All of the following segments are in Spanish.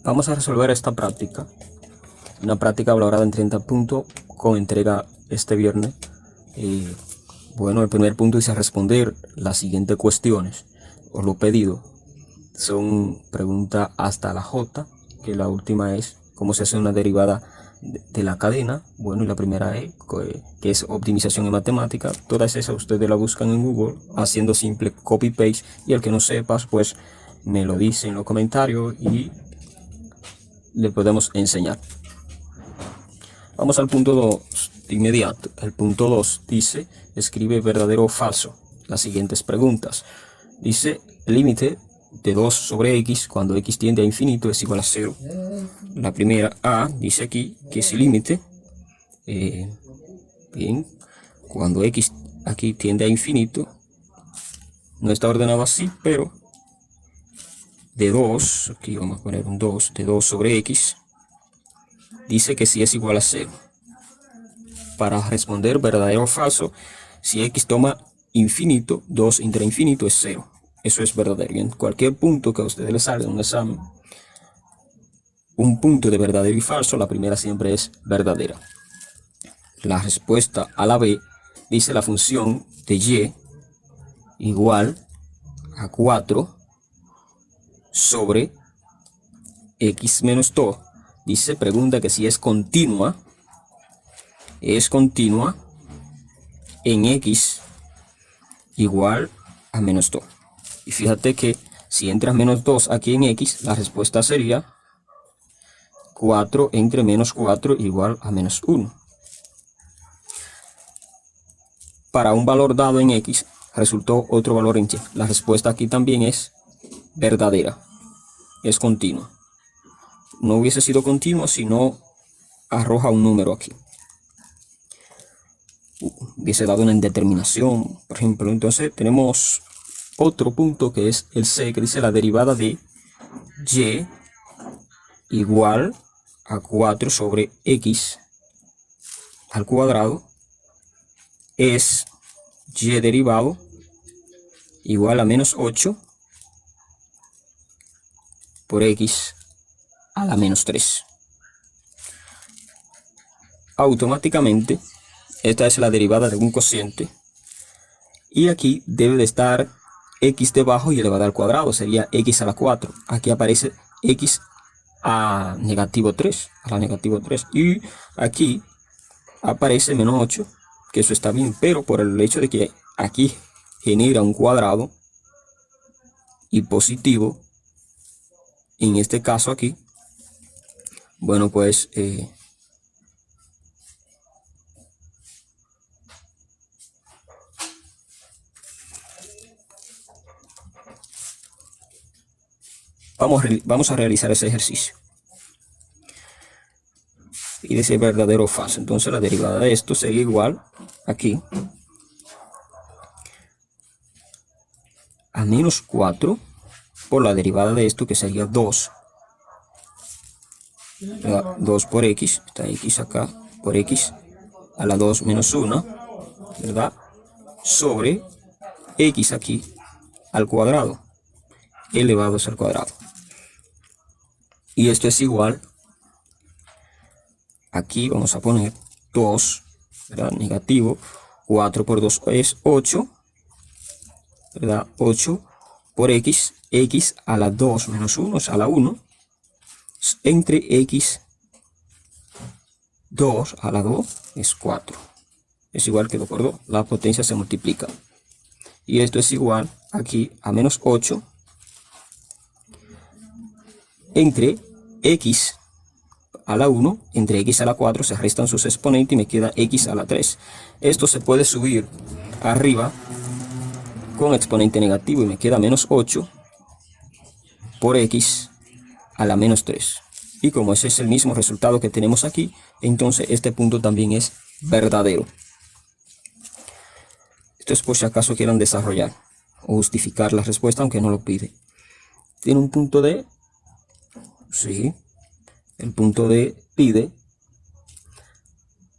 Vamos a resolver esta práctica, una práctica valorada en 30 puntos con entrega este viernes. Bueno, el primer punto dice responder las siguientes cuestiones o lo pedido. Son preguntas hasta la J, que la última es cómo se hace una derivada de la cadena. Bueno, y la primera es que es optimización en matemática. Todas esas ustedes la buscan en Google haciendo simple copy paste, y el que no sepas pues me lo dice en los comentarios y le podemos enseñar. Vamos al punto 2 de inmediato. El punto 2 dice escribe verdadero o falso las siguientes preguntas. Dice límite de 2 sobre x cuando x tiende a infinito es igual a 0. La primera A dice aquí que es el límite, bien, cuando x aquí tiende a infinito, no está ordenado así, pero de 2, aquí vamos a poner un 2, de 2 sobre x, dice que si es igual a 0. Para responder verdadero o falso, si x toma infinito, 2 entre infinito es 0. Eso es verdadero. Y en cualquier punto que a ustedes les salga en un examen, un punto de verdadero y falso, la primera siempre es verdadera. La respuesta a la B dice la función de y igual a 4 sobre x menos 2. Dice, pregunta que si es continua en x igual a menos 2. Y fíjate que si entras menos 2 aquí en x, la respuesta sería 4 entre menos 4 igual a menos 1. Para un valor dado en x, resultó otro valor en y. La respuesta aquí también es verdadera, es continua. No hubiese sido continua si no arroja un número aquí. Hubiese dado una indeterminación, por ejemplo. Entonces tenemos otro punto que es el C, que dice la derivada de y igual a 4 sobre x al cuadrado es y derivado igual a menos 8 por x a la menos 3. Automáticamente, esta es la derivada de un cociente. Y aquí debe de estar x debajo y elevada al cuadrado. Sería x a la 4. Aquí aparece x a negativo 3. A la negativo 3. Y aquí aparece menos 8. Que eso está bien. Pero por el hecho de que aquí genera un cuadrado y positivo, en este caso aquí, bueno, pues vamos a realizar ese ejercicio y decir verdadero o falso. Entonces la derivada de esto sería igual aquí a menos 4 por la derivada de esto, que sería 2. 2 por x, está x acá, por x a la 2 menos 1, ¿verdad? Sobre x aquí al cuadrado, elevados al cuadrado. Y esto es igual, aquí vamos a poner 2, ¿verdad? Negativo, 4 por 2 es 8, ¿verdad? 8 por x, x a la 2 menos 1 es a la 1, entre x 2 a la 2 es 4. Es igual que 2 por 2, la potencia se multiplica. Y esto es igual aquí a menos 8 entre x a la 1, entre x a la 4 se restan sus exponentes y me queda x a la 3. Esto se puede subir arriba con exponente negativo y me queda menos 8 por x a la menos 3. Y como ese es el mismo resultado que tenemos aquí, entonces este punto también es verdadero. Esto es por si acaso quieran desarrollar o justificar la respuesta, aunque no lo pide. Tiene un punto D. Sí. El punto D pide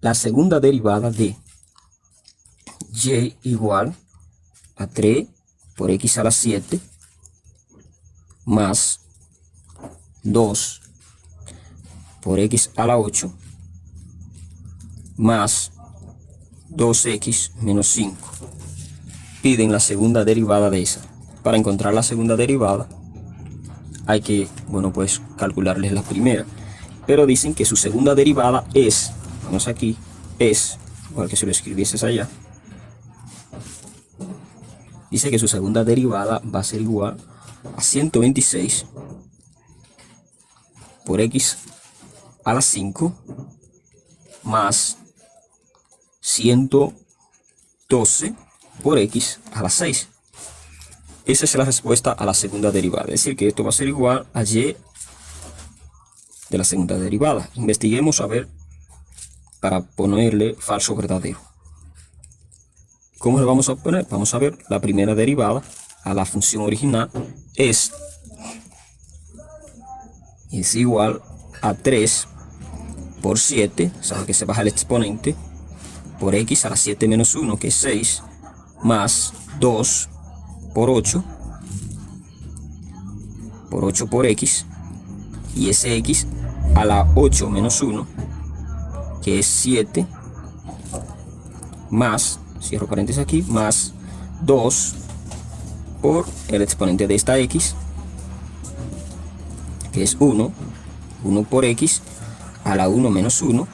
la segunda derivada de y igual a 3 por x a la 7 más 2 por x a la 8 más 2x menos 5. Piden la segunda derivada de esa. Para encontrar la segunda derivada hay que, bueno, pues calcularles la primera. Pero dicen que su segunda derivada es, vamos aquí, es, igual que si lo escribieses allá, dice que su segunda derivada va a ser igual a 126 por x a la 5 más 112 por x a la 6. Esa es la respuesta a la segunda derivada. Es decir, que esto va a ser igual a y de la segunda derivada. Investiguemos a ver para ponerle falso verdadero. ¿Cómo le vamos a poner? Vamos a ver la primera derivada a la función original es igual a 3 por 7, o sea que se baja el exponente, por x a la 7 menos 1, que es 6, más 2 por 8 por x, y ese x a la 8 menos 1, que es 7, más, cierro paréntesis aquí, más 2 por el exponente de esta x, que es 1 por x a la 1 menos 1,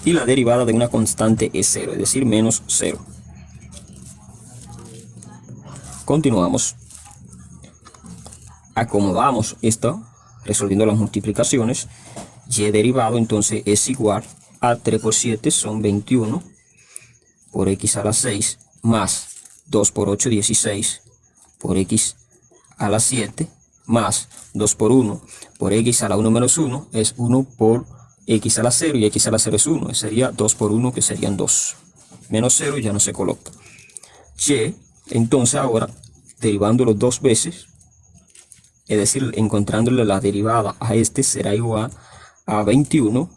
y la derivada de una constante es 0, es decir, menos 0. Continuamos. Acomodamos esto resolviendo las multiplicaciones. Y derivado entonces es igual a 3 por 7 son 21 por x a la 6 más 2 por 8 16 por x a la 7 más 2 por 1 por x a la 1 menos 1 es 1 por x a la 0, y x a la 0 es 1, sería 2 por 1, que serían 2. Menos 0 ya no se coloca. Y entonces ahora, derivándolo dos veces, es decir, encontrándole la derivada a este, será igual a 21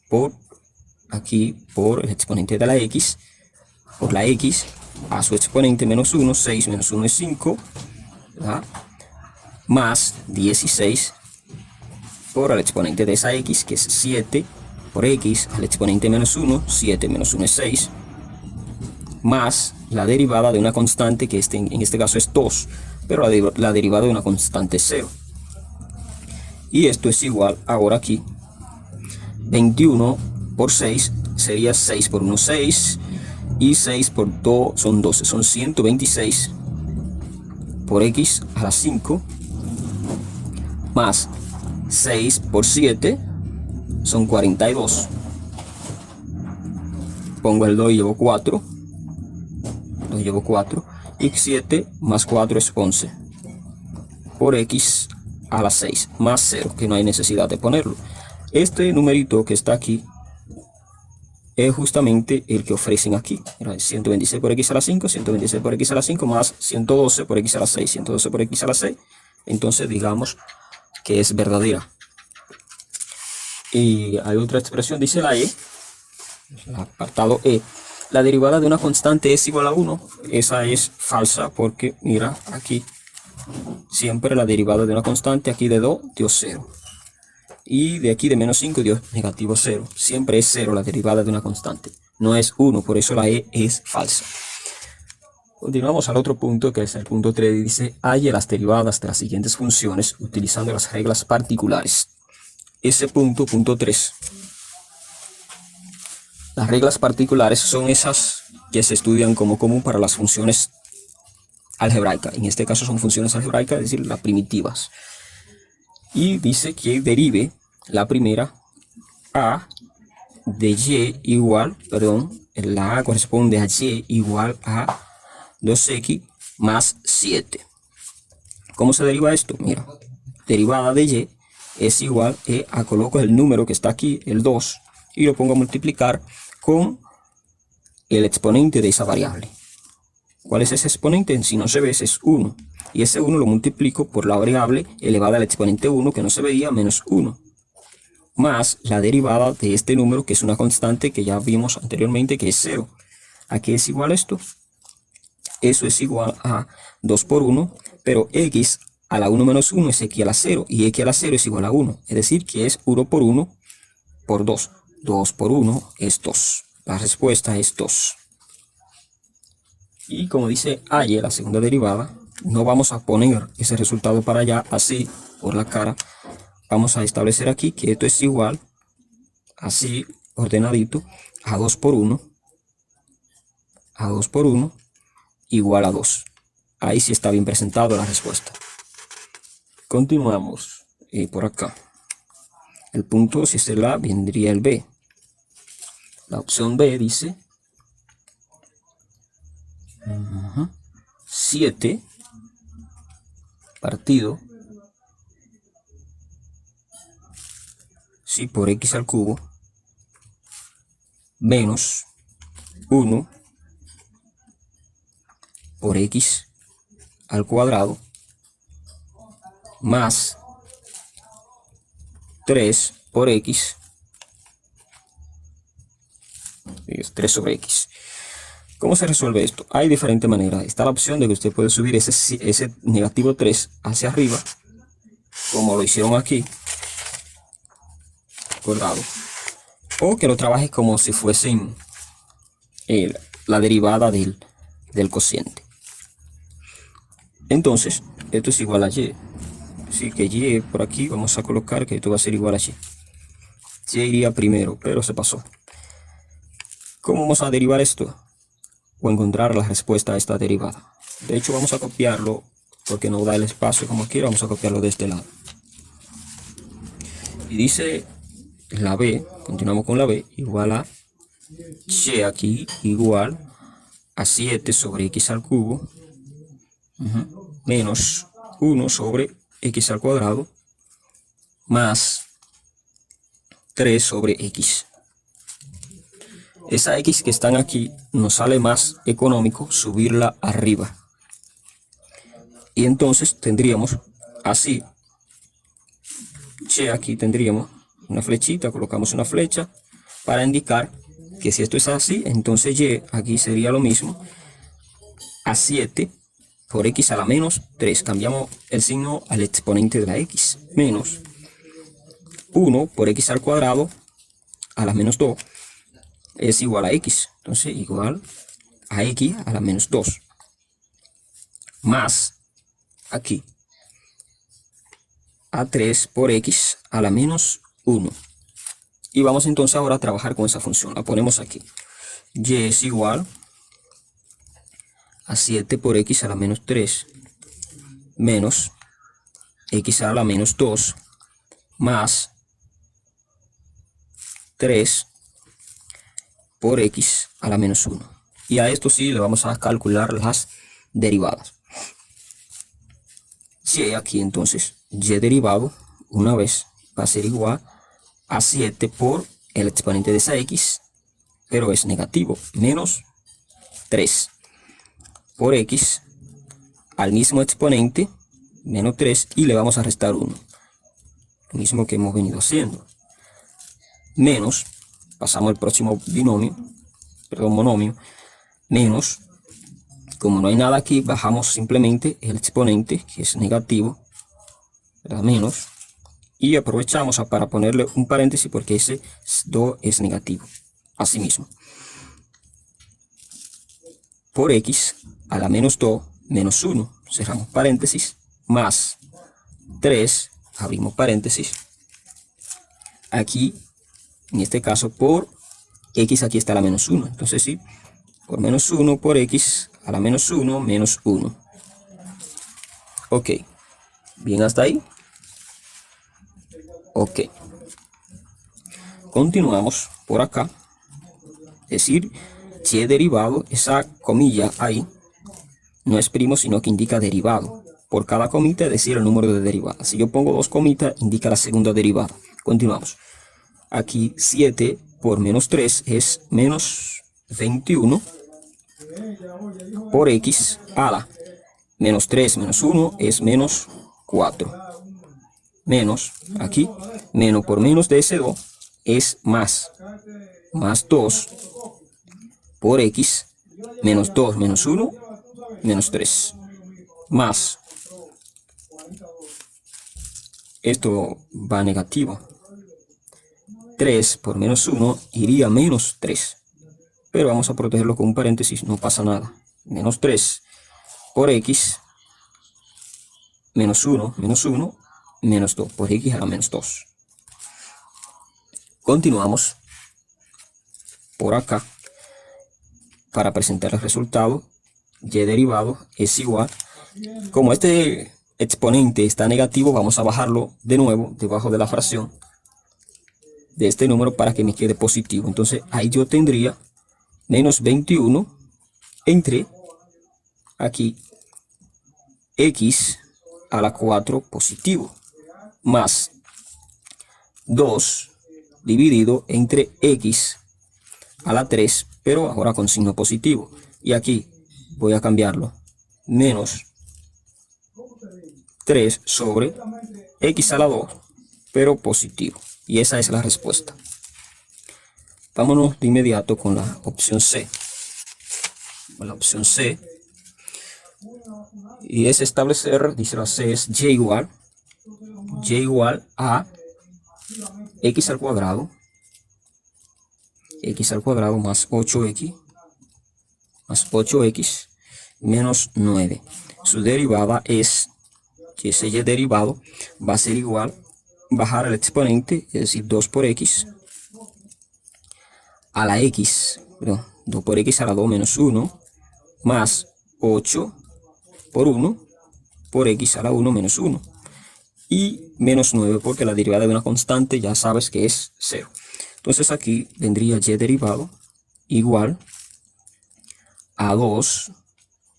por aquí, por el exponente de la x, por la x a su exponente menos 1, 6 menos 1 es 5, ¿verdad? Más 16 por el exponente de esa x, que es 7, por x al exponente menos 1, 7 menos 1 es 6, más la derivada de una constante, que en este caso es 2, pero la derivada de una constante es 0. Y esto es igual, ahora aquí, 21 por 6 sería 6 por 1, 6, y 6 por 2 son 12, son 126 por x a la 5, más 6 por 7 son 42. Pongo el 2 y llevo 4. 2 llevo 4. Y 7 más 4 es 11. Por x a la 6 más 0, que no hay necesidad de ponerlo. Este numerito que está aquí es justamente el que ofrecen aquí. 126 por x a la 5, 126 por x a la 5 más 112 por x a la 6, 112 por x a la 6. Entonces digamos que es verdadera. Y hay otra expresión, dice la E, el apartado E. La derivada de una constante es igual a 1. Esa es falsa porque, mira, aquí siempre la derivada de una constante, aquí de 2 dio 0. Y de aquí de menos 5 dio negativo 0. Siempre es 0 la derivada de una constante. No es 1, por eso la E es falsa. Continuamos al otro punto, que es el punto 3, y dice: halle las derivadas de las siguientes funciones utilizando las reglas particulares. Ese punto 3. Las reglas particulares son esas que se estudian como común para las funciones algebraicas. En este caso son funciones algebraicas, es decir, las primitivas. Y dice que derive la primera a de y igual, la a corresponde a y igual a 2x más 7. ¿Cómo se deriva esto? Mira, derivada de y es igual a, coloco el número que está aquí, el 2, y lo pongo a multiplicar con el exponente de esa variable. ¿Cuál es ese exponente? Si no se ve, ese es 1. Y ese 1 lo multiplico por la variable elevada al exponente 1, que no se veía, menos 1. Más la derivada de este número, que es una constante que ya vimos anteriormente, que es 0. ¿A qué es igual esto? Eso es igual a 2 por 1, pero x a la 1 menos 1 es x a la 0, y x a la 0 es igual a 1, es decir, que es 1 por 1 por 2. 2 por 1 es 2. La respuesta es 2. Y como dice y, la segunda derivada, no vamos a poner ese resultado para allá así, por la cara. Vamos a establecer aquí que esto es igual, así, ordenadito, a 2 por 1, a 2 por 1, igual a 2. Ahí sí está bien presentado la respuesta. Continuamos por acá. El punto, si es el A, vendría el B. La opción B dice 7 partido sí, por x al cubo menos 1 por x al cuadrado más 3 por x, es 3 sobre x. ¿Cómo se resuelve esto? Hay diferentes maneras. Está la opción de que usted puede subir ese negativo 3 hacia arriba, como lo hicieron aquí, acordado, o que lo trabaje como si fuesen la derivada del cociente. Entonces, esto es igual a y. Así que y por aquí vamos a colocar que esto va a ser igual a y. Y iría primero, pero se pasó. ¿Cómo vamos a derivar esto? O encontrar la respuesta a esta derivada. De hecho, vamos a copiarlo, porque no da el espacio como quiera, vamos a copiarlo de este lado. Y dice la b, continuamos con la b, igual a y aquí, igual a 7 sobre x al cubo, menos 1 sobre x al cuadrado, más 3 sobre x. Esa x que están aquí nos sale más económico subirla arriba. Y entonces tendríamos así, y aquí tendríamos una flechita, colocamos una flecha para indicar que si esto es así, entonces y aquí sería lo mismo a 7 por x a la menos 3. Cambiamos el signo al exponente de la x, menos 1 por x al cuadrado a la menos 2 es igual a x. Entonces igual a x a la menos 2 más aquí a 3 por x a la menos 1. Y vamos entonces ahora a trabajar con esa función. La ponemos aquí. Y es igual a 7 por x a la menos 3 menos x a la menos 2 más 3 por x a la menos 1. Y a esto sí le vamos a calcular las derivadas. Y aquí entonces, y derivado, una vez, va a ser igual a 7 por el exponente de esa x, pero es negativo, menos 3 por x al mismo exponente, menos 3, y le vamos a restar 1. Lo mismo que hemos venido haciendo. Menos, pasamos al próximo monomio, menos, como no hay nada aquí, bajamos simplemente el exponente, que es negativo, ¿verdad? Menos, y aprovechamos para ponerle un paréntesis porque ese 2 es negativo. Asimismo, por x a la menos 2 menos 1, cerramos paréntesis, más 3, abrimos paréntesis, aquí, en este caso, por x aquí está la menos 1, entonces sí, por menos 1 por x a la menos 1 menos 1. Ok, bien hasta ahí. Ok, continuamos por acá, es decir, si es derivado, esa comilla ahí no es primo, sino que indica derivado. Por cada comita es decir el número de derivadas. Si yo pongo 2 comitas, indica la segunda derivada. Continuamos. Aquí 7 por menos 3 es menos 21 por x a la menos 3 menos 1 es menos 4. Menos, aquí, menos por menos de ese 2 es más 2 por x, menos 2 menos 1, menos 3, más esto va negativo. 3 por menos 1 iría menos 3. Pero vamos a protegerlo con un paréntesis, no pasa nada. Menos 3 por x, menos 1, menos 2 por x a la menos 2. Continuamos por acá para presentar el resultado. Y derivado es igual. Como este exponente está negativo, vamos a bajarlo de nuevo debajo de la fracción de este número para que me quede positivo. Entonces ahí yo tendría menos 21 entre aquí x a la 4 positivo más 2 dividido entre x a la 3, pero ahora con signo positivo. Y aquí voy a cambiarlo. Menos 3 sobre x a la 2, pero positivo. Y esa es la respuesta. Vámonos de inmediato con la opción C. La opción C. Y es establecer, dice la C, es y igual a x al cuadrado más 8x menos 9. Su derivada es, que ese y derivado va a ser igual, bajar el exponente, es decir, 2 por x a la x, perdón, 2 por x a la 2 menos 1, más 8 por 1 por x a la 1 menos 1. Y menos 9 porque la derivada de una constante ya sabes que es 0. Entonces aquí vendría y derivado igual a 2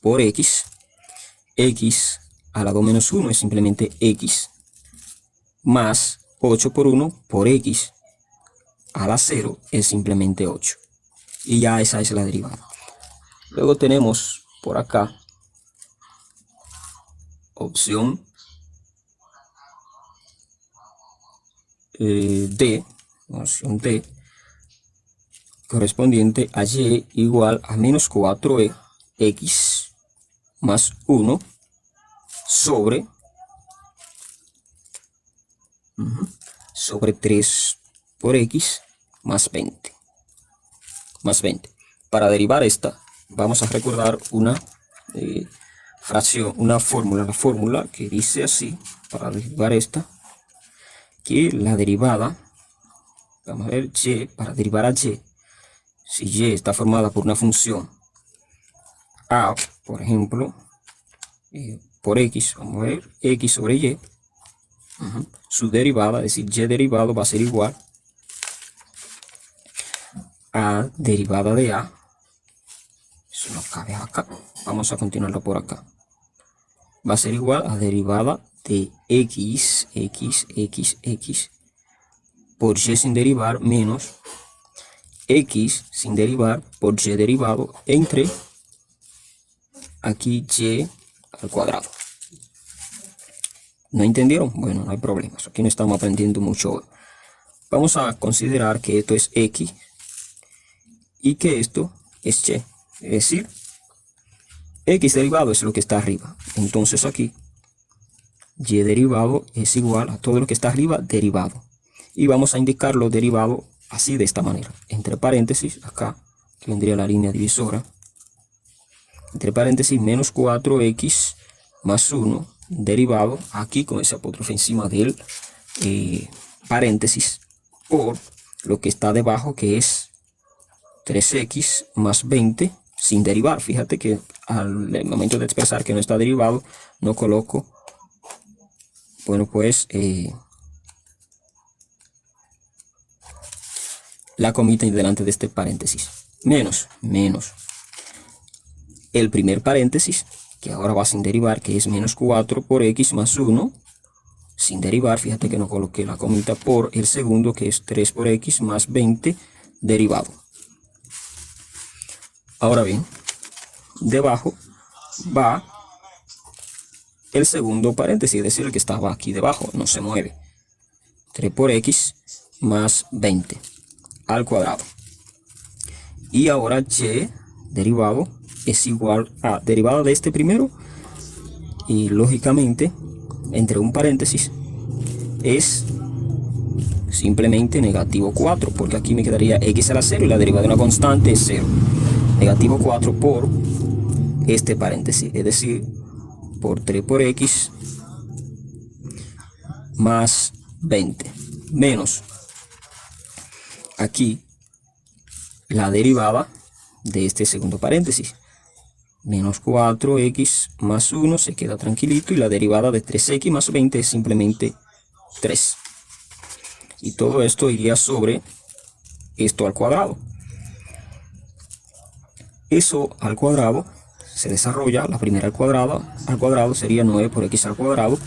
por x a la 2 menos 1 es simplemente x, más 8 por 1 por x a la 0 es simplemente 8. Y ya esa es la derivada. Luego tenemos por acá opción D, opción D, correspondiente a y igual a menos 4x más 1 sobre 3 por x más 20. Para derivar esta, vamos a recordar una fracción, una fórmula, la fórmula que dice así, para derivar esta, que la derivada, vamos a ver, y, para derivar a y, si y está formada por una función a, por ejemplo, por x, vamos a ver, x sobre y, su derivada, es decir, y derivado va a ser igual a derivada de a, eso no cabe acá, vamos a continuarlo por acá, va a ser igual a derivada de x por y sin derivar menos x sin derivar por y derivado entre aquí y al cuadrado. ¿No entendieron? Bueno, no hay problemas, aquí no estamos aprendiendo mucho. Vamos a considerar que esto es x y que esto es y, es decir, x derivado es lo que está arriba. Entonces aquí y derivado es igual a todo lo que está arriba derivado. Y vamos a indicar lo derivado así, de esta manera. Entre paréntesis, acá, que vendría la línea divisora. Entre paréntesis, menos 4x más 1 derivado, aquí con ese apóstrofe encima del paréntesis, por lo que está debajo, que es 3x más 20 sin derivar. Fíjate que al momento de expresar que no está derivado, no coloco, bueno, pues la comita delante de este paréntesis, menos el primer paréntesis, que ahora va sin derivar, que es menos 4 por x más 1 sin derivar. Fíjate que no coloqué la comita, por el segundo, que es 3 por x más 20 derivado. Ahora bien, debajo va el segundo paréntesis, es decir, el que estaba aquí debajo, no se mueve. 3 por x más 20 al cuadrado. Y ahora y derivado es igual a derivada de este primero, y lógicamente entre un paréntesis es simplemente negativo 4, porque aquí me quedaría x a la 0 y la derivada de una constante es 0. Negativo 4 por este paréntesis, es decir, por 3 por x más 20, menos aquí la derivada de este segundo paréntesis, menos 4x más 1 se queda tranquilito, y la derivada de 3x más 20 es simplemente 3. Y todo esto iría sobre esto al cuadrado. Eso al cuadrado se desarrolla, la primera al cuadrado sería 9 por x al cuadrado,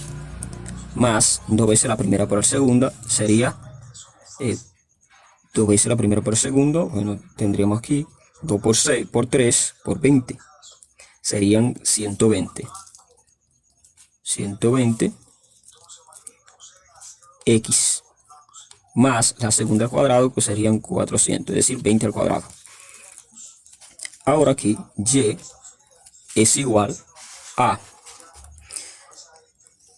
más 2 veces la primera por la segunda, sería 2 veces la primera por el segundo, bueno, tendríamos aquí 2 por 6, por 3, por 20, serían 120. 120 x más la segunda al cuadrado, que serían 400, es decir, 20 al cuadrado. Ahora aquí y es igual a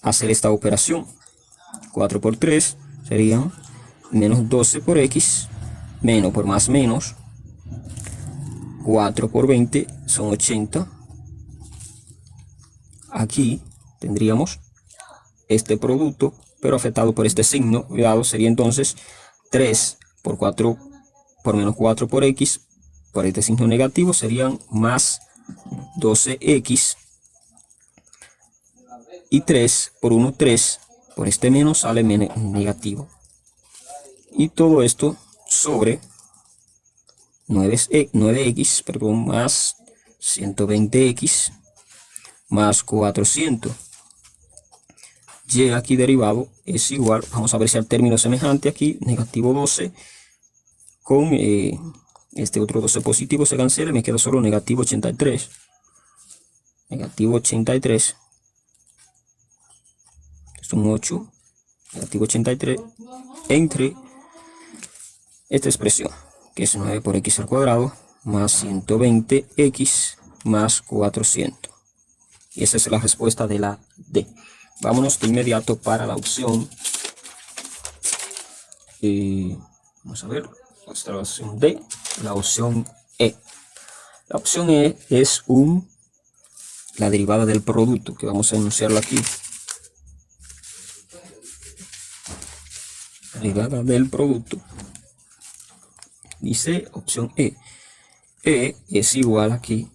hacer esta operación. 4 por 3 serían menos 12 por x, menos por más menos, 4 por 20 son 80. Aquí tendríamos este producto, pero afectado por este signo. Cuidado, sería entonces 3 por 4 por menos 4 por x, por este signo negativo, serían más 12x, y 3 por 1, 3, por este menos sale negativo. Y todo esto sobre 9x, perdón, más 120x más 400. Y aquí derivado es igual, vamos a ver si al término semejante aquí, negativo 12 con este otro 12 positivo se cancela, me queda solo negativo 83. Negativo 83 es un 8, negativo 83 entre esta expresión, que es 9 por x al cuadrado más 120x más 400. Y esa es la respuesta de la D. Vámonos de inmediato para la opción. Vamos a ver, esta es la opción D, la opción E. La opción E es la derivada del producto, que vamos a enunciarlo aquí. La derivada del producto. Dice opción E. E es igual aquí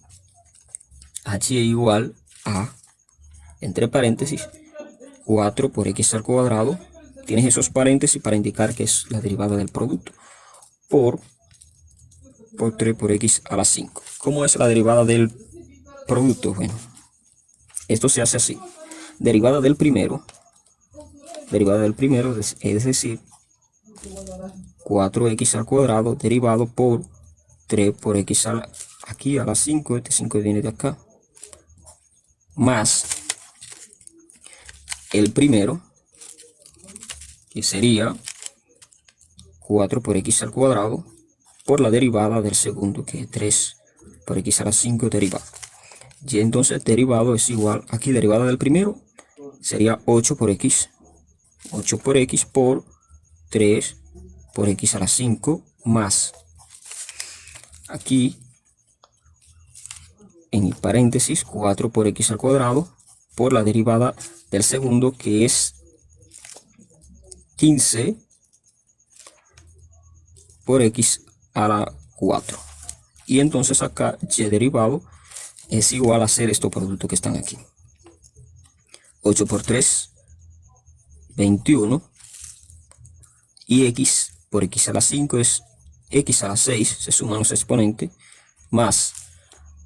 a y igual a, entre paréntesis, 4 por x al cuadrado. Tienes esos paréntesis para indicar que es la derivada del producto. Por 3 por x a la 5. ¿Cómo es la derivada del producto? Bueno, esto se hace así. Derivada del primero, es decir, 4x al cuadrado derivado por 3 por x aquí a la 5, este 5 viene de acá, más el primero, que sería 4 por x al cuadrado, por la derivada del segundo, que es 3 por x a la 5 derivado. Y entonces derivado es igual, aquí derivada del primero, sería 8 por x por 3 por x a la 5, más aquí en paréntesis 4 por x al cuadrado, por la derivada del segundo, que es 15 por x a la 4. Y entonces acá y derivado es igual a hacer estos productos que están aquí. 8 por 3, 21. Y x por x a la 5 es x a la 6, se suman los exponentes, más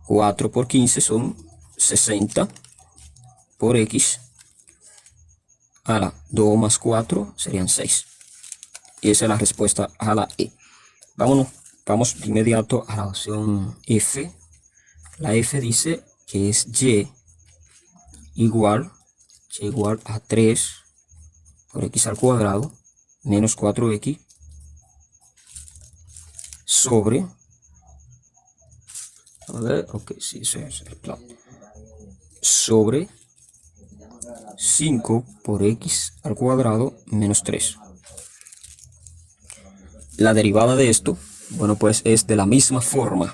4 por 15 son 60 por x a la 2 más 4 serían 6. Y esa es la respuesta a la E. Vamos de inmediato a la opción F. La F dice que es y igual a 3 por x al cuadrado menos 4x sobre, a ver, ok, sí, es el plan, sobre 5 por x al cuadrado menos 3. La derivada de esto, bueno, pues es de la misma forma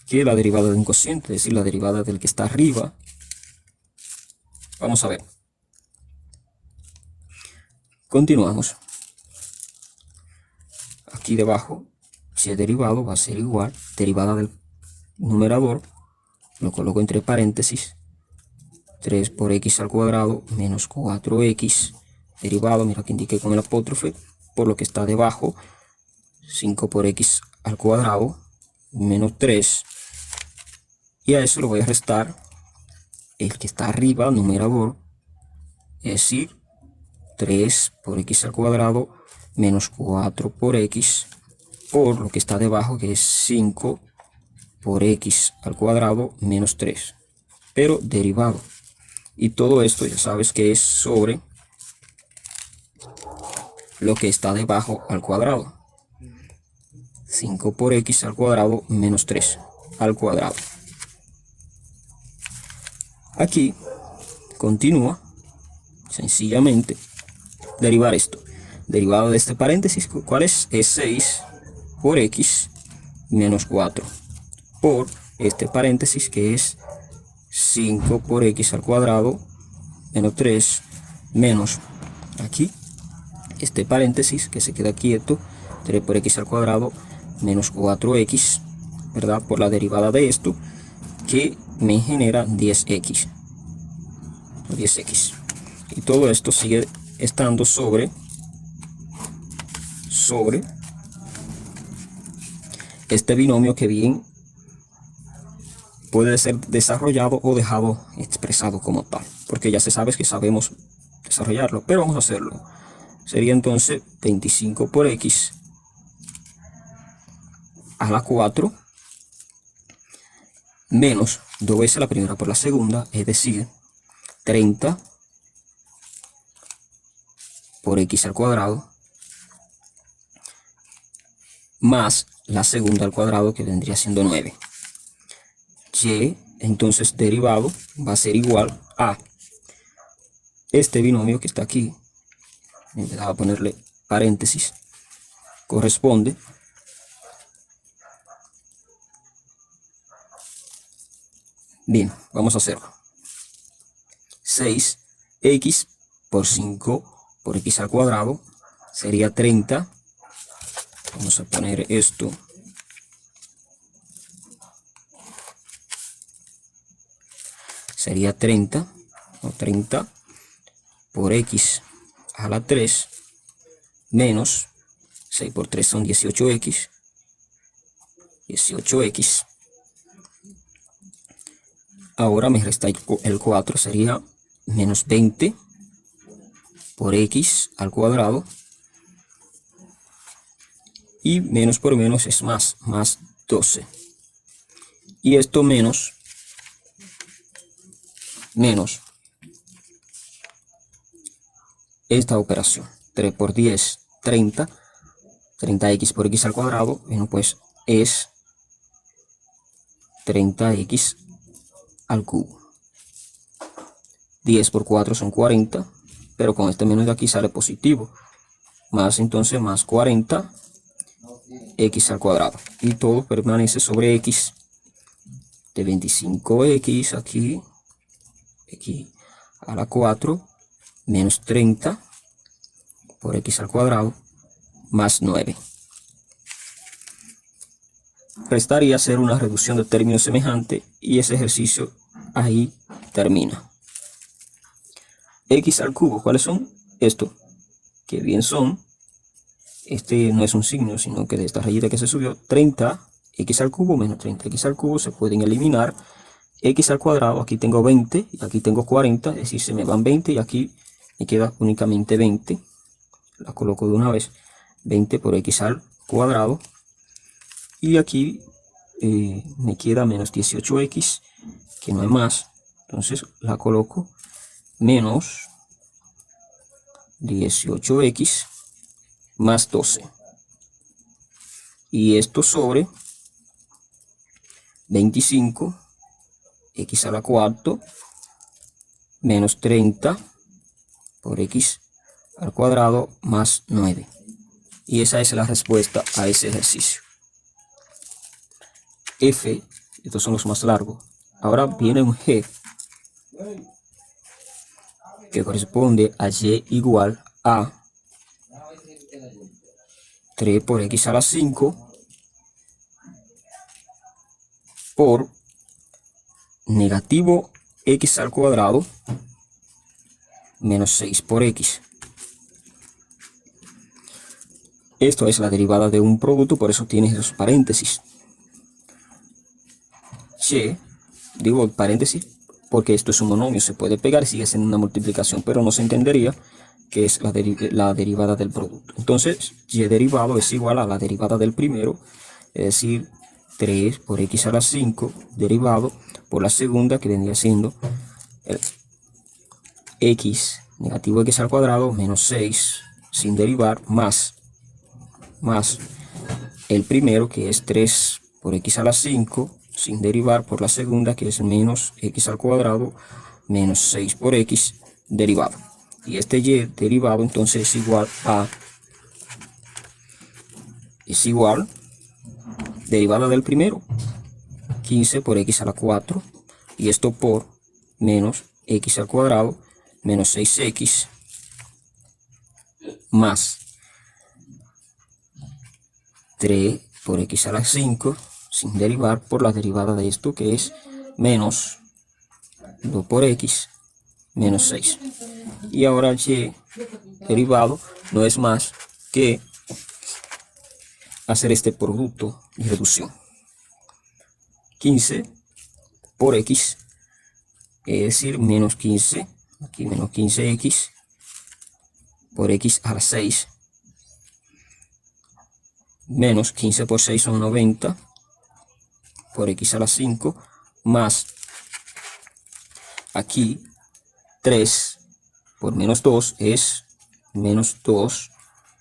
que la derivada de un cociente, es decir, la derivada del que está arriba. Vamos a ver. Continuamos. Aquí debajo, y derivado va a ser igual, derivada del numerador, lo coloco entre paréntesis, 3 por x al cuadrado menos 4x, derivado, mira que indiqué con el apóstrofe, por lo que está debajo, 5 por x al cuadrado menos 3, y a eso le voy a restar el que está arriba, numerador, es decir, 3 por x al cuadrado menos 4 por x, por lo que está debajo, que es 5 por x al cuadrado menos 3, pero derivado. Y todo esto ya sabes que es sobre lo que está debajo al cuadrado. 5 por x al cuadrado menos 3 al cuadrado. Aquí continúa sencillamente derivar esto. Derivado de este paréntesis, ¿cuál es? Es 6 por x menos 4 por este paréntesis, que es 5 por x al cuadrado menos 3 menos aquí este paréntesis que se queda quieto, 3 por x al cuadrado menos 4x, ¿verdad? Por la derivada de esto, que me genera 10x. Y todo esto sigue estando sobre este binomio, que bien puede ser desarrollado o dejado expresado como tal, porque ya se sabe que sabemos desarrollarlo, pero vamos a hacerlo. Sería entonces 25 por x a la 4 menos 2 veces la primera por la segunda, es decir, 30 por x al cuadrado más la segunda al cuadrado, que vendría siendo 9. Y entonces derivado va a ser igual a este binomio que está aquí, voy a ponerle paréntesis, corresponde bien, vamos a hacerlo. 6x por 5 por x al cuadrado sería 30. Vamos a poner esto. Sería 30 por x a la 3 menos 6 por 3 son 18x. Ahora me resta el 4, sería menos 20 por x al cuadrado. Y menos por menos es más 12. Y esto menos esta operación. 3 por 10, 30. 30x por x al cuadrado, bueno, pues es 30x al cubo. 10 por 4 son 40, pero con este menos de aquí sale positivo. Más entonces más 40 x al cuadrado. Y todo permanece sobre x de 25x aquí a la 4 menos 30 por x al cuadrado más 9. Restaría hacer una reducción de términos semejante, y ese ejercicio ahí termina. X al cubo, ¿cuáles son? Esto, que bien son, este no es un signo, sino que de esta rayita que se subió, 30x al cubo menos 30x al cubo se pueden eliminar. X al cuadrado, aquí tengo 20 y aquí tengo 40, es decir, se me van 20 y aquí me queda únicamente 20. La coloco de una vez, 20 por x al cuadrado, y aquí me queda menos 18x, que no hay más, entonces la coloco menos 18x más 12, y esto sobre 25 x a la cuarta menos 30 por x al cuadrado más 9. Y esa es la respuesta a ese ejercicio. F, estos son los más largos. Ahora viene un G, que corresponde a Y igual a 3 por x a la 5 por negativo x al cuadrado menos 6 por x. Esto es la derivada de un producto, por eso tiene esos paréntesis. Y, digo paréntesis porque esto es un monomio, se puede pegar y sigue siendo una multiplicación, pero no se entendería que es la derivada del producto. Entonces, y derivado es igual a la derivada del primero, es decir, 3 por x a la 5 derivado por la segunda, que vendría siendo el x negativo x al cuadrado menos 6 sin derivar más el primero, que es 3 por x a la 5 sin derivar por la segunda, que es menos x al cuadrado menos 6 por x derivado. Y este y derivado entonces es igual derivada del primero, 15 por x a la 4, y esto por menos x al cuadrado menos 6x más 3 por x a la 5 sin derivar por la derivada de esto, que es menos 2 por x menos 6. Y ahora y derivado no es más que hacer este producto y reducción. 15 por x, es decir, menos 15, aquí menos 15x por x a la 6, menos 15 por 6 son 90 por x a la 5, más aquí 3 por menos 2 es menos 2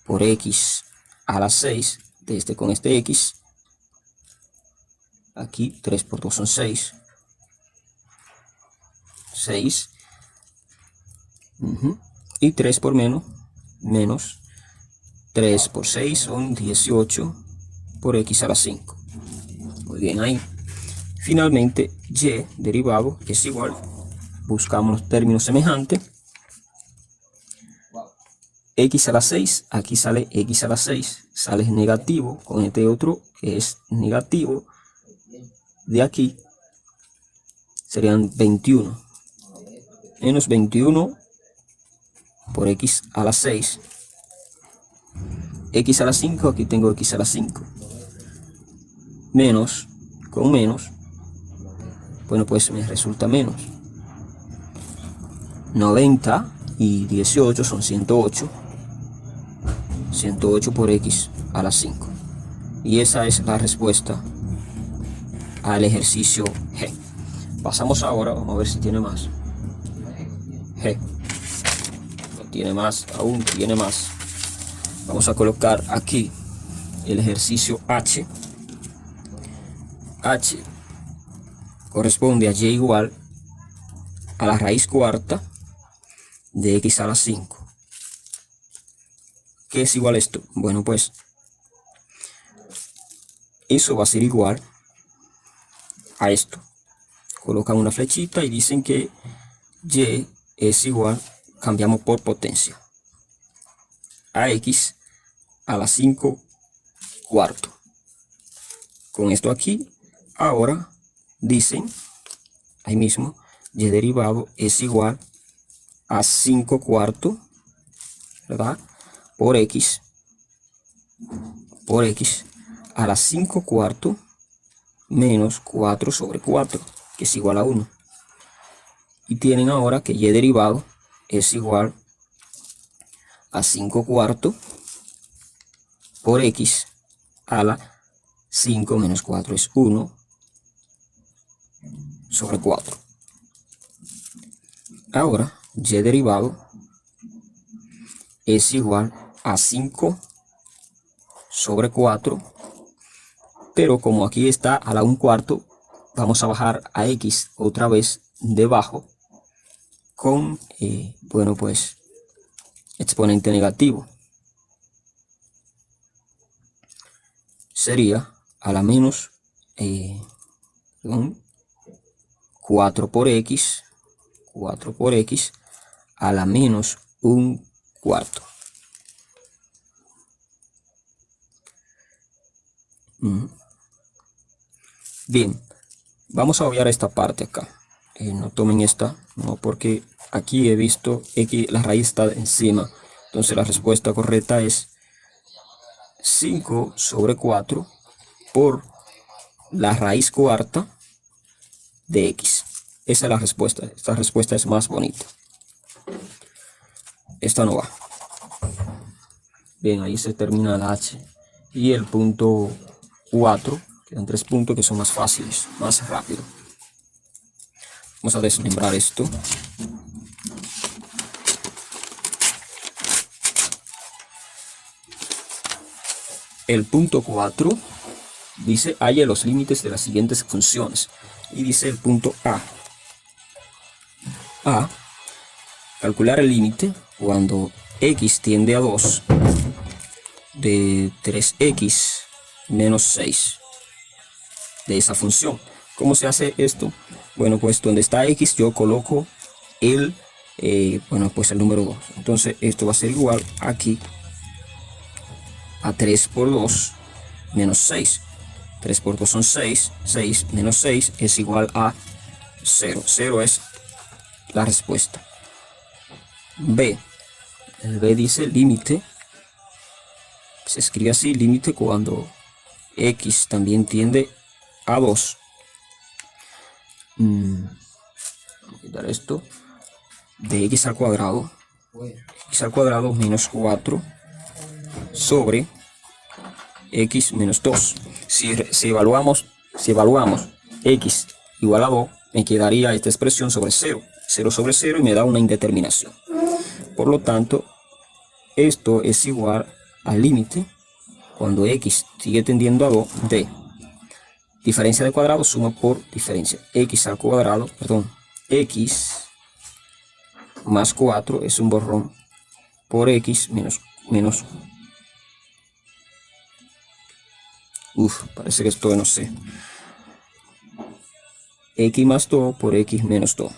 por x a la 6, de este con este x, aquí 3 por 2 son 6, 6, y 3 por menos 3 por 6 son 18 por x a la 5. Muy bien, ahí. Finalmente, y derivado es igual, buscamos los términos semejantes, x a la 6, aquí sale x a la 6, sale negativo, con este otro que es negativo, de aquí serían 21, menos 21 por x a la 6, x a la 5, aquí tengo x a la 5, menos, con menos, bueno, pues me resulta menos, 90 y 18 son 108, 108 por x a la 5. Y esa es la respuesta al ejercicio G. Pasamos ahora, vamos a ver si tiene más. G. No tiene más, aún tiene más. Vamos a colocar aquí el ejercicio H. H corresponde a y igual a la raíz cuarta de x a la 5. ¿Qué es igual a esto? Bueno, pues eso va a ser igual a esto. Colocan una flechita y dicen que y es igual, cambiamos por potencia, a x a la 5 cuarto. Con esto aquí, ahora dicen, ahí mismo, y derivado es igual a 5 cuartos, ¿verdad? Por x a la 5 cuartos menos 4 sobre 4, que es igual a 1. Y tienen ahora que y derivado es igual a 5 cuartos por x a la 5 menos 4 es 1 sobre 4. Ahora y derivado es igual a 5 sobre 4, pero como aquí está a la 1 cuarto, vamos a bajar a x otra vez debajo con, bueno, pues exponente negativo. Sería a la menos 4 por x a la menos un cuarto. Bien, vamos a obviar esta parte acá. No tomen esta, no, porque aquí he visto que la raíz está encima. Entonces la respuesta correcta es 5 sobre 4 por la raíz cuarta de x. Esa es la respuesta. Esta respuesta es más bonita. Esta no va. Bien, ahí se termina la h. Y el punto 4, quedan 3 puntos que son más fáciles, más rápido. Vamos a desmembrar esto. El punto 4 dice halle los límites de las siguientes funciones. Y dice el punto A. Calcular el límite cuando x tiende a 2 de 3x menos 6 de esa función. ¿Cómo se hace esto? Bueno, pues donde está x yo coloco el, pues el número 2. Entonces esto va a ser igual aquí a 3 por 2 menos 6. 3 por 2 son 6. 6 menos 6 es igual a 0. 0 es la respuesta. B. El B dice límite. Se escribe así, límite cuando x también tiende a 2. Voy a quitar esto. De x al cuadrado. X al cuadrado menos 4 sobre x menos 2. Si evaluamos x igual a 2, me quedaría esta expresión sobre 0. 0 sobre 0 y me da una indeterminación. Por lo tanto, esto es igual al límite cuando x sigue tendiendo a 2 de diferencia de cuadrado suma por diferencia. X al cuadrado, perdón, x más 4 es un borrón por x menos. Parece que esto no sé. X más 2 por x menos 2.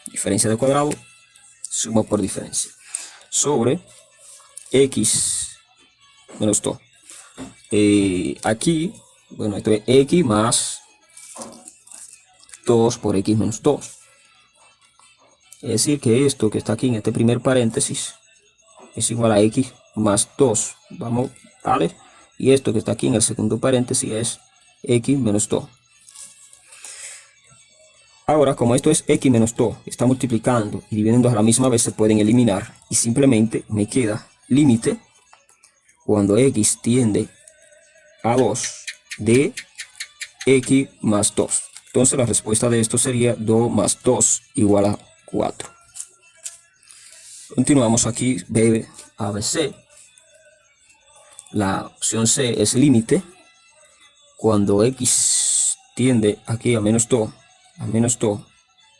Diferencia de cuadrado, suma por diferencia. Sobre x menos 2. Aquí, bueno, esto es x más 2 por x menos 2. Es decir, que esto que está aquí en este primer paréntesis es igual a x más 2. Vamos, ¿vale? Y esto que está aquí en el segundo paréntesis es x menos 2. Ahora, como esto es x menos 2, está multiplicando y dividiendo a la misma vez, se pueden eliminar. Y simplemente me queda límite cuando x tiende a 2 de x más 2. Entonces la respuesta de esto sería 2 más 2 igual a 4. Continuamos aquí, B, A, B, C. La opción C es límite cuando x tiende aquí a menos 2.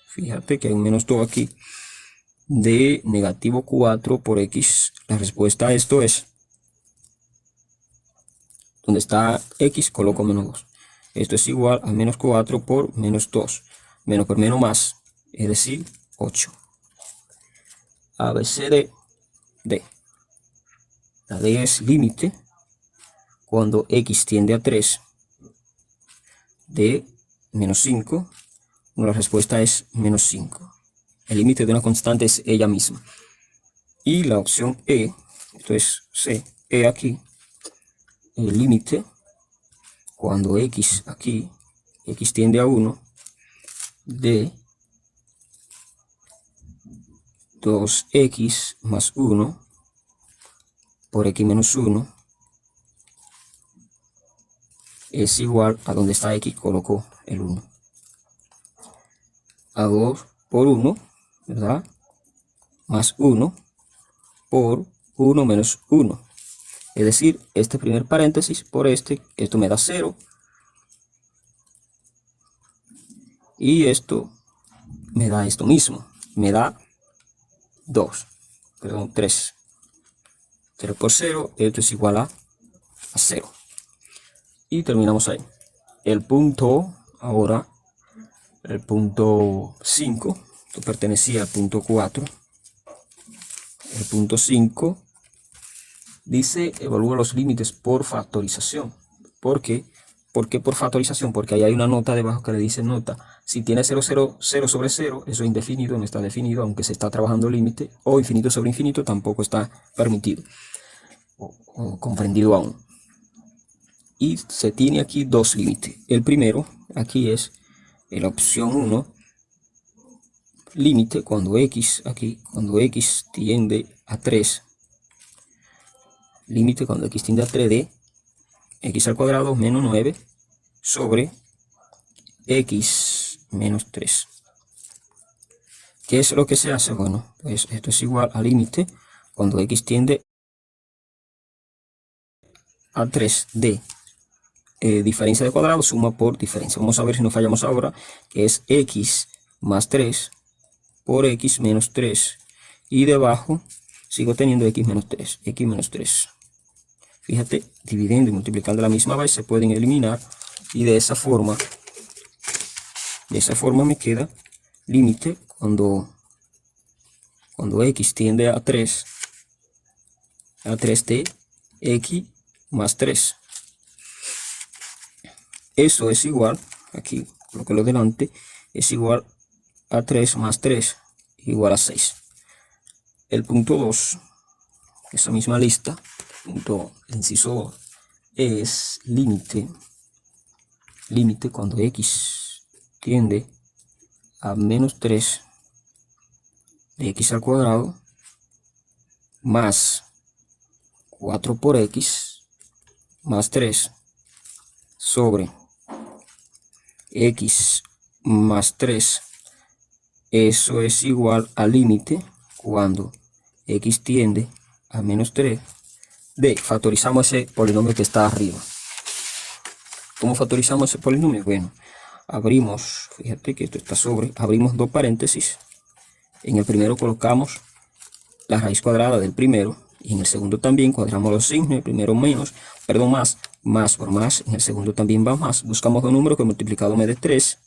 Fíjate que hay un menos 2 aquí. De negativo 4 por x. La respuesta a esto es, donde está x coloco menos 2. Esto es igual a menos 4 por menos 2. Menos por menos más, es decir, 8. A, B, C, D. D. La D es límite cuando x tiende a 3 de menos 5. La respuesta es menos 5. El límite de una constante es ella misma. Y la opción E, esto es C, E aquí, el límite cuando x aquí, x tiende a 1, de 2x más 1 por x menos 1 es igual a donde está x, coloco el 1. A 2 por 1, ¿verdad? Más 1 por 1 menos 1. Es decir, este primer paréntesis por esto me da 0. Y esto me da esto mismo. me da 2, perdón, 3. 3 por 0, esto es igual a 0. Y terminamos ahí. El punto, ahora, el punto 5, esto pertenecía al punto 4. El punto 5 dice evalúa los límites por factorización. ¿Por qué? ¿Por qué por factorización? Porque ahí hay una nota debajo que le dice nota. Si tiene 0, 0, 0 sobre 0, eso es indefinido, no está definido, aunque se está trabajando el límite. O infinito sobre infinito tampoco está permitido o comprendido aún. Y se tiene aquí dos límites. El primero, aquí es la opción 1, límite cuando x, aquí, cuando x tiende a 3. Límite cuando x tiende a 3 de x al cuadrado menos 9 sobre x menos 3. ¿Qué es lo que se hace? Bueno, pues esto es igual al límite cuando x tiende a 3 de diferencia de cuadrado, suma por diferencia. Vamos a ver si no fallamos ahora, que es x más 3 por x menos 3. Y debajo sigo teniendo x menos 3. X menos 3. Fíjate, dividiendo y multiplicando a la misma vez se pueden eliminar. Y de esa forma me queda límite cuando x tiende a 3 de x más 3. Eso es igual, aquí coloco delante, es igual a 3 más 3, igual a 6. El punto 2, esa misma lista, punto inciso es límite cuando x tiende a menos 3 de x al cuadrado más 4 por x más 3 sobre x más 3. Eso es igual al límite cuando x tiende a menos 3 de, factorizamos ese polinomio que está arriba. ¿Cómo factorizamos ese polinomio? Bueno, abrimos, fíjate que esto está sobre, abrimos dos paréntesis. En el primero colocamos la raíz cuadrada del primero y en el segundo también cuadramos los signos. El primero menos, perdón, más por más, en el segundo también va más. Buscamos dos números que multiplicado me dé 3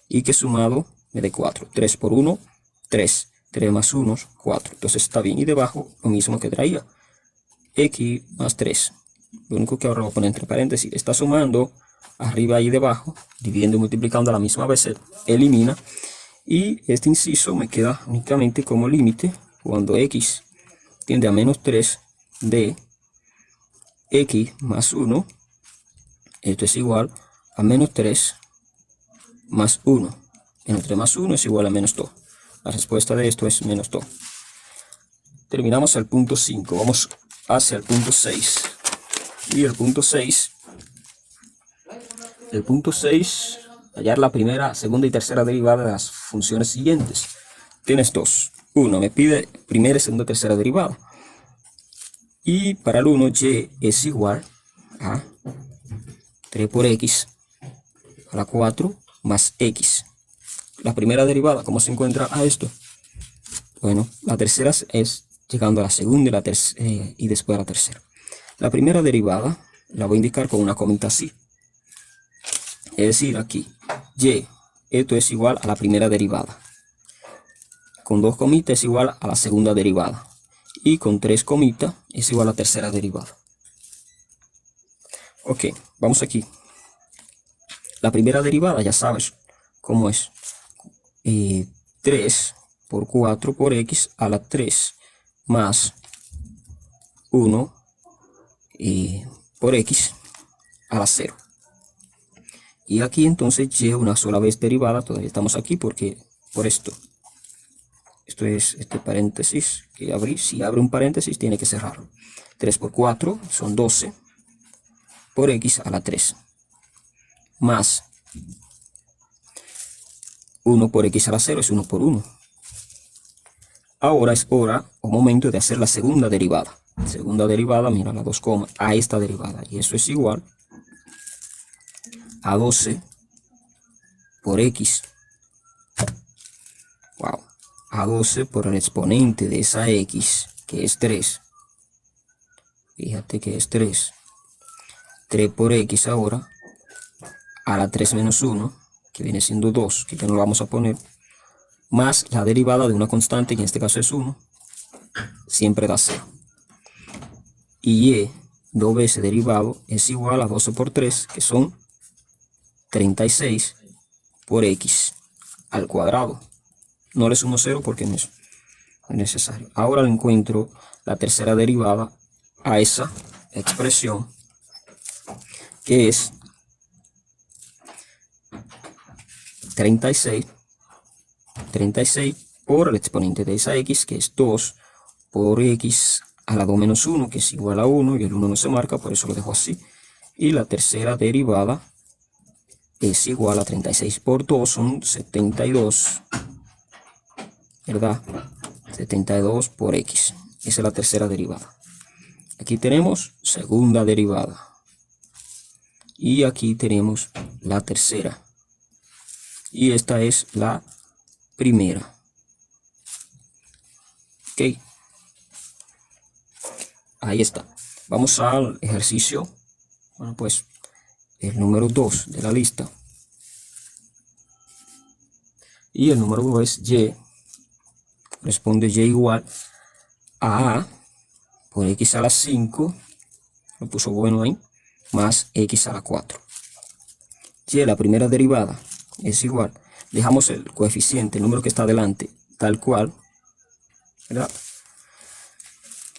y que sumado me dé 4. 3 por 1, 3. 3 más 1, 4. Entonces está bien. Y debajo lo mismo que traía. X más 3. Lo único que ahora lo voy a poner entre paréntesis. Está sumando arriba y debajo, dividiendo y multiplicando a la misma vez, se elimina. Y este inciso me queda únicamente como límite cuando x tiende a menos 3 de x más 1. Esto es igual a menos 3 más 1. Menos 3 más 1 es igual a menos 2. La respuesta de esto es menos 2. Terminamos el punto 5. Vamos hacia el punto 6. Y el punto 6. El punto 6, hallar la primera, segunda y tercera derivada de las funciones siguientes. Tienes dos. Uno me pide primera, segunda y tercera derivada. Y para el 1, y es igual a 3 por x a la 4 más x. La primera derivada, ¿cómo se encuentra a esto? Bueno, la tercera es llegando a la segunda y después a la tercera. La primera derivada la voy a indicar con una comita así. Es decir, aquí, y, esto es igual a la primera derivada. Con dos comitas es igual a la segunda derivada. Y con tres comitas es igual a la tercera derivada. Ok, vamos aquí. La primera derivada ya sabes cómo es. 3 por 4 por x a la 3 más 1 por x a la 0. Y aquí entonces y una sola vez derivada, todavía estamos aquí porque por esto. Esto es este paréntesis que abrí. Si abre un paréntesis tiene que cerrarlo. 3 por 4 son 12 por x a la 3 más 1 por x a la 0 es 1 por 1. Ahora es hora o momento de hacer la segunda derivada. Segunda derivada, mira la 2 comas, a esta derivada. Y eso es igual a 12 por x. Wow. a 12 por el exponente de esa x, que es 3. Fíjate que es 3. 3 por x ahora, a la 3 menos 1, que viene siendo 2, que ya no lo vamos a poner, más la derivada de una constante, que en este caso es 1, siempre da 0. Y y, 2 veces derivado, es igual a 12 por 3, que son 36 por x al cuadrado. No le sumo 0 porque no es necesario. Ahora le encuentro la tercera derivada a esa expresión, que es 36 por el exponente de esa x, que es 2 por x a la 2 menos 1, que es igual a 1, y el 1 no se marca, por eso lo dejo así. Y la tercera derivada es igual a 36 por 2, son 72, ¿verdad? 72 por x. Esa es la tercera derivada. Aquí tenemos segunda derivada. Y aquí tenemos la tercera. Y esta es la primera. Ok. Ahí está. Vamos al ejercicio. Bueno, pues el número 2 de la lista. Y el número 2 es y. Corresponde y igual a por x a la 5. Lo puso bueno ahí. Más x a la 4. Y la primera derivada es igual. Dejamos el coeficiente, el número que está adelante, tal cual, ¿verdad?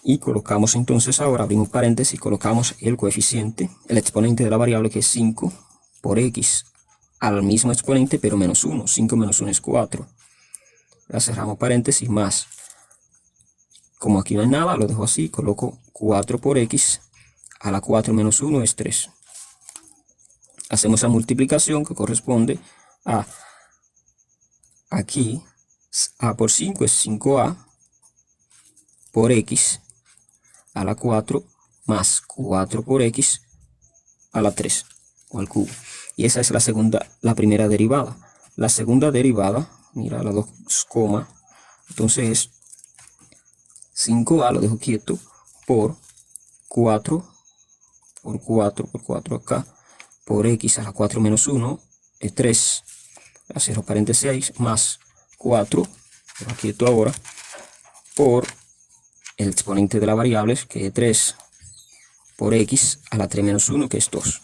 Y colocamos entonces ahora, abrimos paréntesis, colocamos el coeficiente, el exponente de la variable, que es 5 por x al mismo exponente, pero menos 1. 5 menos 1 es 4. Ya cerramos paréntesis, más. Como aquí no hay nada, lo dejo así, coloco 4 por x a la 4 menos 1 es 3. Hacemos la multiplicación que corresponde a, aquí, a por 5 es 5a por x a la 4 más 4 por x a la 3 o al cubo. Y esa es la primera derivada. La segunda derivada, mira la 2 coma, entonces es 5a, lo dejo quieto, por 4 por 4 acá, por x a la 4 menos 1 es 3, cierro paréntesis 6, más 4, dejo quieto ahora, por el exponente de la variable, que es 3 por x a la 3 menos 1, que es 2.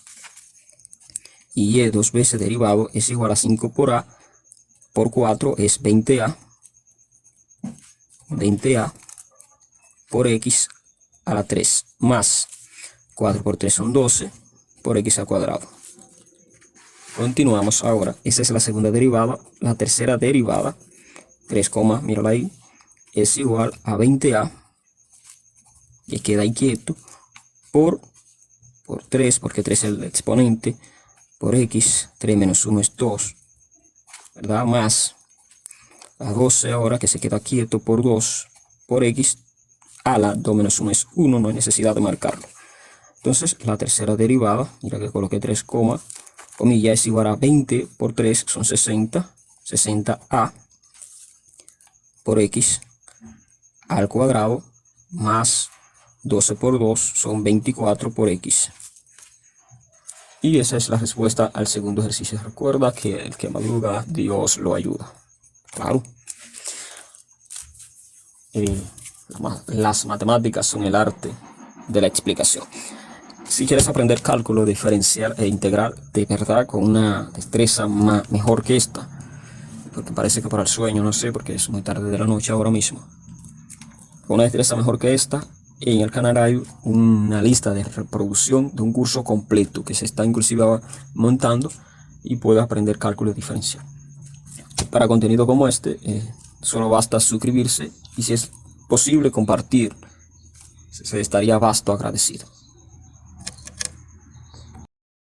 Y y 2 veces derivado es igual a 5 por a por 4 es 20a por x a la 3 más 4 por 3 son 12 por x al cuadrado. Continuamos ahora. Esa es la segunda derivada. La tercera derivada, 3, mírala ahí, es igual a 20a, que queda ahí quieto, por 3, porque 3 es el exponente, por x, 3 menos 1 es 2, ¿verdad? Más a 12 ahora, que se queda quieto, por 2, por x a la 2 menos 1 es 1, no hay necesidad de marcarlo. Entonces la tercera derivada, mira que coloqué 3, comilla, es igual a 20 por 3, son 60, 60a por x al cuadrado, más 12 por 2 son 24 por x. Y esa es la respuesta al segundo ejercicio. Recuerda que el que madruga, Dios lo ayuda. Claro. Las matemáticas son el arte de la explicación. Si quieres aprender cálculo diferencial e integral de verdad con una destreza mejor que esta, porque parece que para el sueño, no sé, porque es muy tarde de la noche ahora mismo, con una destreza mejor que esta, en el canal hay una lista de reproducción de un curso completo que se está inclusive montando y puedes aprender cálculo diferencial. Para contenido como este, solo basta suscribirse y, si es posible, compartir. Se estaría vasto agradecido.